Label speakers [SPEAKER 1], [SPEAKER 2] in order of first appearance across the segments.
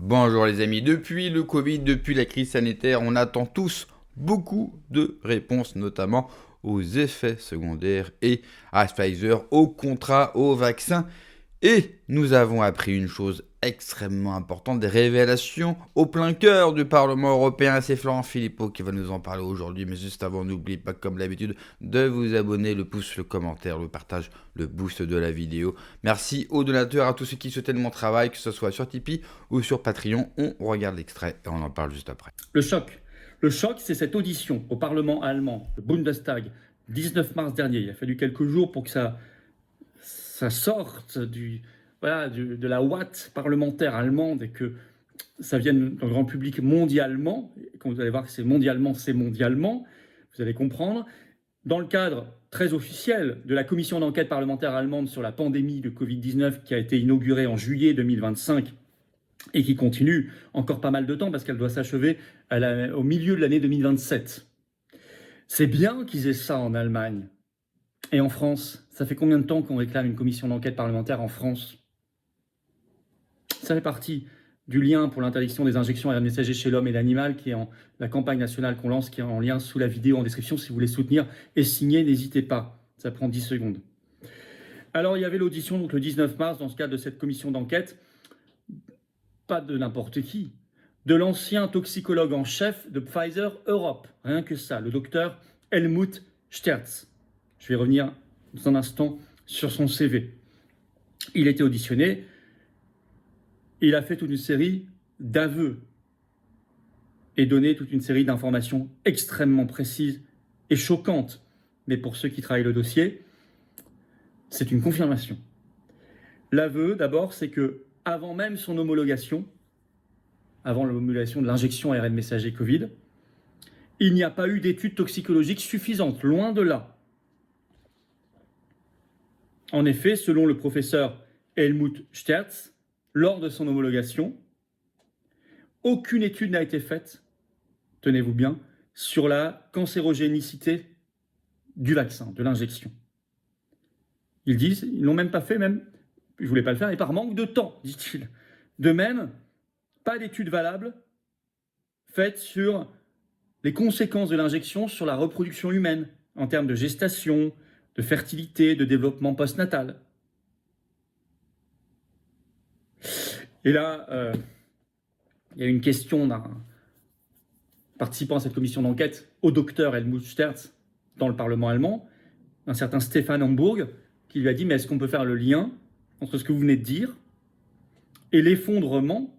[SPEAKER 1] Bonjour les amis, depuis le Covid, depuis la crise sanitaire, on attend tous beaucoup de réponses, notamment aux effets secondaires et à Pfizer, au contrat, au vaccin. Et nous avons appris une chose extrêmement importante, des révélations au plein cœur du Parlement européen. C'est Florent Philippot qui va nous en parler aujourd'hui. Mais juste avant, n'oubliez pas, comme d'habitude, de vous abonner, le pouce, le commentaire, le partage, le boost de la vidéo. Merci aux donateurs, à tous ceux qui soutiennent mon travail, que ce soit sur Tipeee ou sur Patreon. On regarde l'extrait et on en parle juste après.
[SPEAKER 2] Le choc. Le choc, c'est cette audition au Parlement allemand, le Bundestag, 19 mars dernier. Il a fallu quelques jours pour que ça sorte de la ouate parlementaire allemande et que ça vienne dans le grand public mondialement. Et quand vous allez voir que c'est mondialement, vous allez comprendre. Dans le cadre très officiel de la commission d'enquête parlementaire allemande sur la pandémie de Covid-19 qui a été inaugurée en juillet 2025 et qui continue encore pas mal de temps parce qu'elle doit s'achever au milieu de l'année 2027. C'est bien qu'ils aient ça en Allemagne. Et en France, ça fait combien de temps qu'on réclame une commission d'enquête parlementaire en France? Ça fait partie du lien pour l'interdiction des injections ARN messager chez l'homme et l'animal, qui est en la campagne nationale qu'on lance, qui est en lien sous la vidéo en description. Si vous voulez soutenir et signer, n'hésitez pas. Ça prend 10 secondes. Alors, il y avait l'audition donc, le 19 mars dans ce cadre de cette commission d'enquête. Pas de n'importe qui, de l'ancien toxicologue en chef de Pfizer Europe. Rien que ça, le docteur Helmut Sterz. Je vais revenir dans un instant sur son CV. Il a été auditionné. Il a fait toute une série d'aveux et donné toute une série d'informations extrêmement précises et choquantes. Mais pour ceux qui travaillent le dossier, c'est une confirmation. L'aveu, d'abord, c'est que avant même son homologation, avant l'homologation de l'injection ARN messager Covid, il n'y a pas eu d'études toxicologiques suffisantes, loin de là. En effet, selon le professeur Helmut Sterz, lors de son homologation, aucune étude n'a été faite, tenez-vous bien, sur la cancérogénicité du vaccin, de l'injection. Ils disent, ils ne l'ont même pas fait, ils ne voulaient pas le faire, et par manque de temps, dit-il. De même, pas d'études valables faites sur les conséquences de l'injection sur la reproduction humaine, en termes de gestation, de fertilité, de développement postnatal. Et là, il y a une question d'un participant à cette commission d'enquête au docteur Helmut Sterz dans le Parlement allemand, un certain Stefan Hamburg, qui lui a dit « Mais est-ce qu'on peut faire le lien entre ce que vous venez de dire et l'effondrement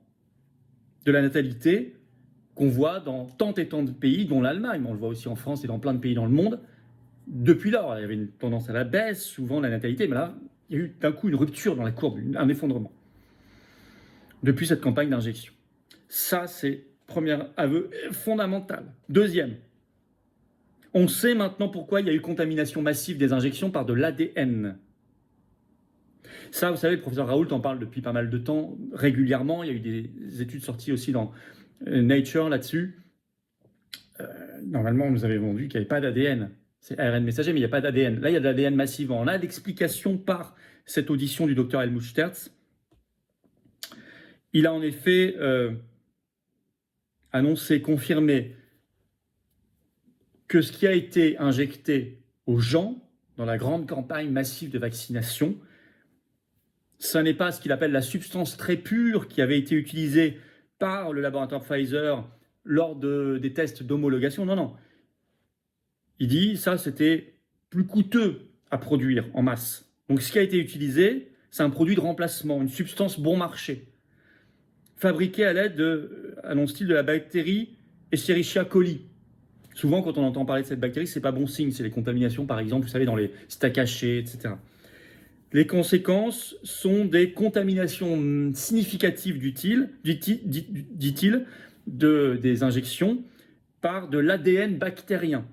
[SPEAKER 2] de la natalité qu'on voit dans tant et tant de pays, dont l'Allemagne, on le voit aussi en France et dans plein de pays dans le monde, depuis là. Il y avait une tendance à la baisse, souvent la natalité, mais là, il y a eu d'un coup une rupture dans la courbe, un effondrement, depuis cette campagne d'injection. Ça, c'est premier aveu fondamental. Deuxième, on sait maintenant pourquoi il y a eu contamination massive des injections par de l'ADN. Ça, vous savez, le professeur Raoult en parle depuis pas mal de temps, régulièrement. Il y a eu des études sorties aussi dans Nature là-dessus. Normalement, on nous avait vendu qu'il n'y avait pas d'ADN. C'est ARN messager, mais il n'y a pas d'ADN. Là, il y a de l'ADN massivement. On a l'explication par cette audition du docteur Helmut Sterz. Il a en effet annoncé, confirmé que ce qui a été injecté aux gens dans la grande campagne massive de vaccination, ce n'est pas ce qu'il appelle la substance très pure qui avait été utilisée par le laboratoire Pfizer lors des tests d'homologation. Non, non. Il dit ça, c'était plus coûteux à produire en masse. Donc ce qui a été utilisé, c'est un produit de remplacement, une substance bon marché, fabriquée à l'aide, annonce-t-il, de la bactérie Escherichia coli. Souvent, quand on entend parler de cette bactérie, c'est pas bon signe. C'est les contaminations, par exemple, vous savez, dans les steaks hachés, etc. Les conséquences sont des contaminations significatives, dit-il, des injections par de l'ADN bactérien,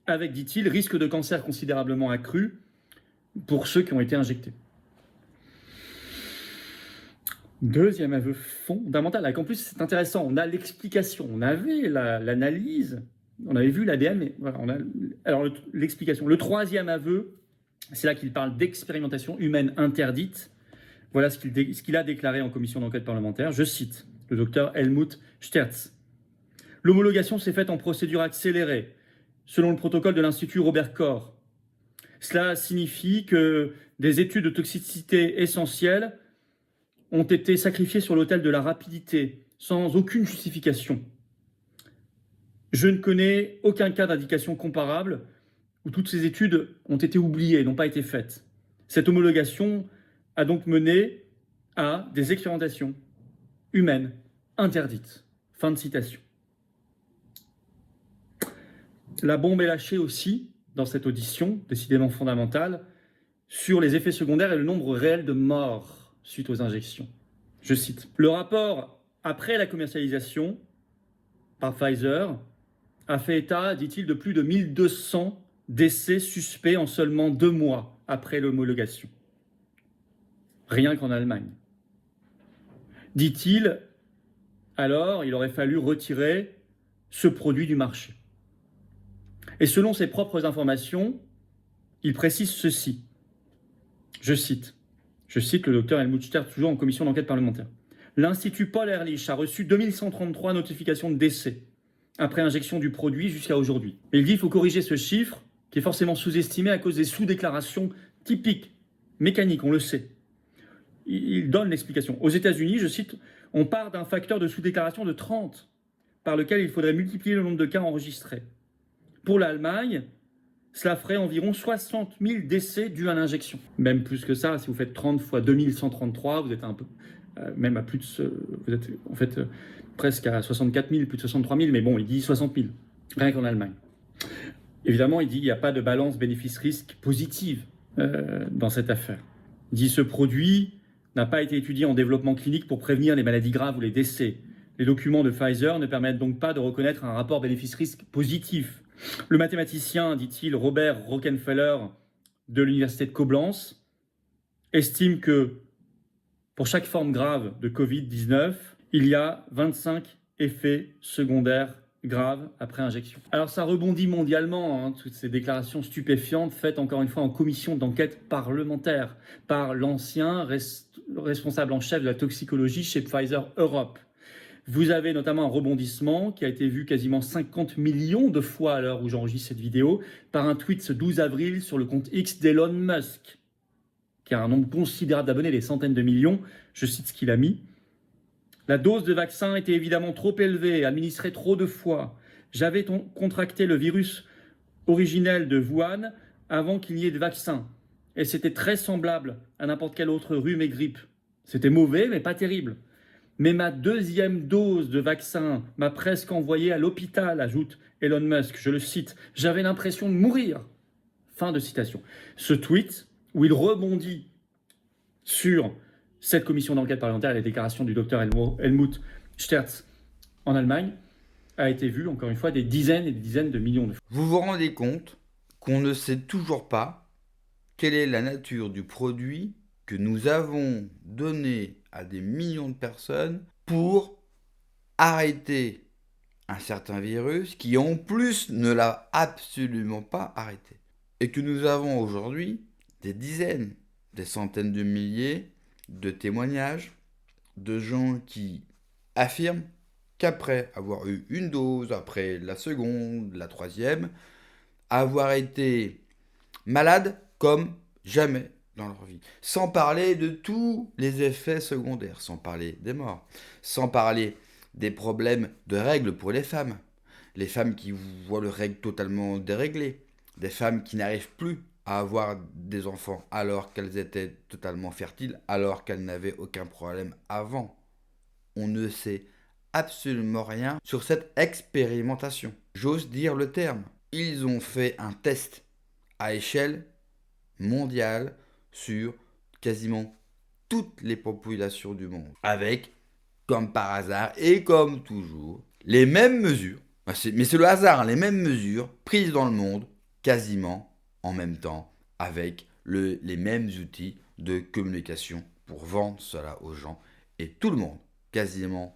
[SPEAKER 2] avec, dit-il, risque de cancer considérablement accru pour ceux qui ont été injectés. Deuxième aveu fondamental, avec en plus c'est intéressant, on a l'explication, on avait l'analyse, on avait vu l'ADN, mais voilà, alors l'explication. Le troisième aveu, c'est là qu'il parle d'expérimentation humaine interdite. Voilà ce qu'il a déclaré en commission d'enquête parlementaire. Je cite le docteur Helmut Sterz. L'homologation s'est faite en procédure accélérée, selon le protocole de l'Institut Robert Koch. Cela signifie que des études de toxicité essentielles ont été sacrifiées sur l'autel de la rapidité, sans aucune justification. Je ne connais aucun cas d'indication comparable où toutes ces études ont été oubliées, n'ont pas été faites. Cette homologation a donc mené à des expérimentations humaines interdites. Fin de citation. La bombe est lâchée aussi dans cette audition, décidément fondamentale, sur les effets secondaires et le nombre réel de morts suite aux injections. Je cite. Le rapport après la commercialisation par Pfizer a fait état, dit-il, de plus de 1200 décès suspects en seulement 2 mois après l'homologation. Rien qu'en Allemagne. Dit-il, alors il aurait fallu retirer ce produit du marché. Et selon ses propres informations, il précise ceci. Je cite le docteur Helmut Sterz, toujours en commission d'enquête parlementaire. L'Institut Paul Ehrlich a reçu 2133 notifications de décès après injection du produit jusqu'à aujourd'hui. Et il dit qu'il faut corriger ce chiffre, qui est forcément sous-estimé à cause des sous-déclarations typiques, mécaniques, on le sait. Il donne l'explication. Aux États-Unis, je cite, on part d'un facteur de sous-déclaration de 30, par lequel il faudrait multiplier le nombre de cas enregistrés. Pour l'Allemagne, cela ferait environ 60 000 décès dus à l'injection. Même plus que ça, si vous faites 30 fois 2133, vous êtes un peu, même à plus de, vous êtes en fait presque à 64 000, plus de 63 000, mais bon, il dit 60 000, rien qu'en Allemagne. Évidemment, il dit qu'il n'y a pas de balance bénéfice-risque positive dans cette affaire. Il dit ce produit n'a pas été étudié en développement clinique pour prévenir les maladies graves ou les décès. Les documents de Pfizer ne permettent donc pas de reconnaître un rapport bénéfice-risque positif. Le mathématicien, dit-il, Robert Rockefeller de l'université de Koblenz, estime que pour chaque forme grave de Covid-19, il y a 25 effets secondaires graves après injection. Alors ça rebondit mondialement, toutes ces déclarations stupéfiantes faites encore une fois en commission d'enquête parlementaire par l'ancien responsable en chef de la toxicologie chez Pfizer Europe. Vous avez notamment un rebondissement qui a été vu quasiment 50 millions de fois à l'heure où j'enregistre cette vidéo par un tweet ce 12 avril sur le compte X d'Elon Musk, qui a un nombre considérable d'abonnés, des centaines de millions. Je cite ce qu'il a mis. La dose de vaccin était évidemment trop élevée, administrée trop de fois. J'avais contracté le virus originel de Wuhan avant qu'il n'y ait de vaccin. Et c'était très semblable à n'importe quel autre rhume et grippe. C'était mauvais, mais pas terrible. Mais ma deuxième dose de vaccin m'a presque envoyé à l'hôpital, ajoute Elon Musk. Je le cite. J'avais l'impression de mourir. Fin de citation. Ce tweet, où il rebondit sur cette commission d'enquête parlementaire et les déclarations du docteur Helmut Sterz en Allemagne, a été vu, encore une fois, des dizaines et des dizaines de millions de fois.
[SPEAKER 1] Vous vous rendez compte qu'on ne sait toujours pas quelle est la nature du produit que nous avons donné à des millions de personnes pour arrêter un certain virus qui en plus ne l'a absolument pas arrêté. Et que nous avons aujourd'hui des dizaines, des centaines de milliers de témoignages de gens qui affirment qu'après avoir eu une dose, après la seconde, la troisième, avoir été malade comme jamais dans leur vie. Sans parler de tous les effets secondaires, sans parler des morts, sans parler des problèmes de règles pour les femmes qui voient leurs règles totalement déréglées, des femmes qui n'arrivent plus à avoir des enfants alors qu'elles étaient totalement fertiles, alors qu'elles n'avaient aucun problème avant. On ne sait absolument rien sur cette expérimentation. J'ose dire le terme. Ils ont fait un test à échelle mondiale sur quasiment toutes les populations du monde, avec, comme par hasard et comme toujours, les mêmes mesures, mais c'est le hasard, les mêmes mesures prises dans le monde quasiment en même temps, avec les mêmes outils de communication pour vendre cela aux gens. Et tout le monde, quasiment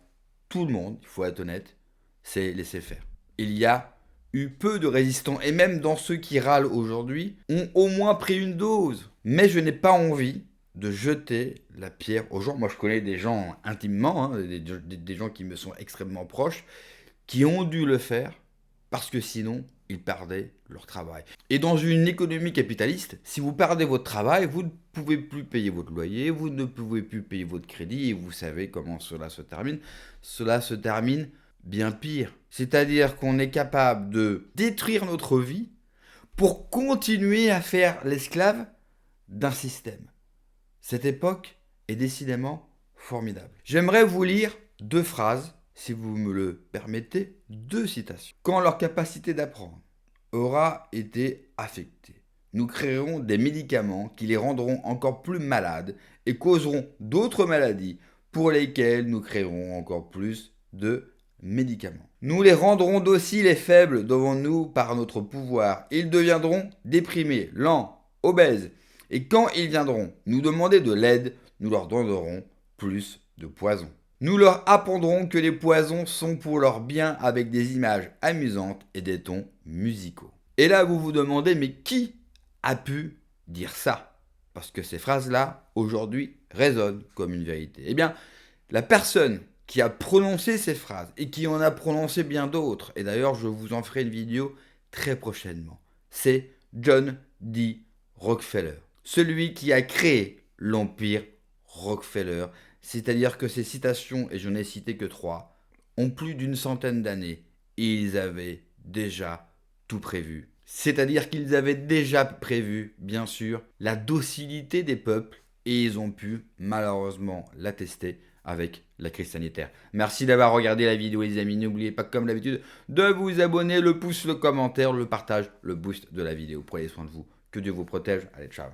[SPEAKER 1] tout le monde, il faut être honnête, s'est laissé faire. Il y a eu peu de résistants, et même dans ceux qui râlent aujourd'hui, ont au moins pris une dose. Mais je n'ai pas envie de jeter la pierre aux gens. Moi, je connais des gens intimement, hein, des gens qui me sont extrêmement proches, qui ont dû le faire parce que sinon, ils perdaient leur travail. Et dans une économie capitaliste, si vous perdez votre travail, vous ne pouvez plus payer votre loyer, vous ne pouvez plus payer votre crédit, et vous savez comment cela se termine. Cela se termine bien pire. C'est-à-dire qu'on est capable de détruire notre vie pour continuer à faire l'esclave d'un système. Cette époque est décidément formidable. J'aimerais vous lire 2 phrases, si vous me le permettez, 2 citations. Quand leur capacité d'apprendre aura été affectée, nous créerons des médicaments qui les rendront encore plus malades et causeront d'autres maladies pour lesquelles nous créerons encore plus de médicaments. Nous les rendrons dociles et faibles devant nous par notre pouvoir. Ils deviendront déprimés, lents, obèses. Et quand ils viendront nous demander de l'aide, nous leur donnerons plus de poison. Nous leur apprendrons que les poisons sont pour leur bien avec des images amusantes et des tons musicaux. Et là, vous vous demandez, mais qui a pu dire ça? Parce que ces phrases-là, aujourd'hui, résonnent comme une vérité. Eh bien, la personne qui a prononcé ces phrases et qui en a prononcé bien d'autres, et d'ailleurs, je vous en ferai une vidéo très prochainement, c'est John D. Rockefeller. Celui qui a créé l'empire Rockefeller, c'est-à-dire que ces citations, et je n'ai cité que 3, ont plus d'une centaine d'années et ils avaient déjà tout prévu. C'est-à-dire qu'ils avaient déjà prévu, bien sûr, la docilité des peuples et ils ont pu malheureusement l'attester avec la crise sanitaire. Merci d'avoir regardé la vidéo les amis, n'oubliez pas comme d'habitude de vous abonner, le pouce, le commentaire, le partage, le boost de la vidéo. Prenez soin de vous, que Dieu vous protège, allez ciao.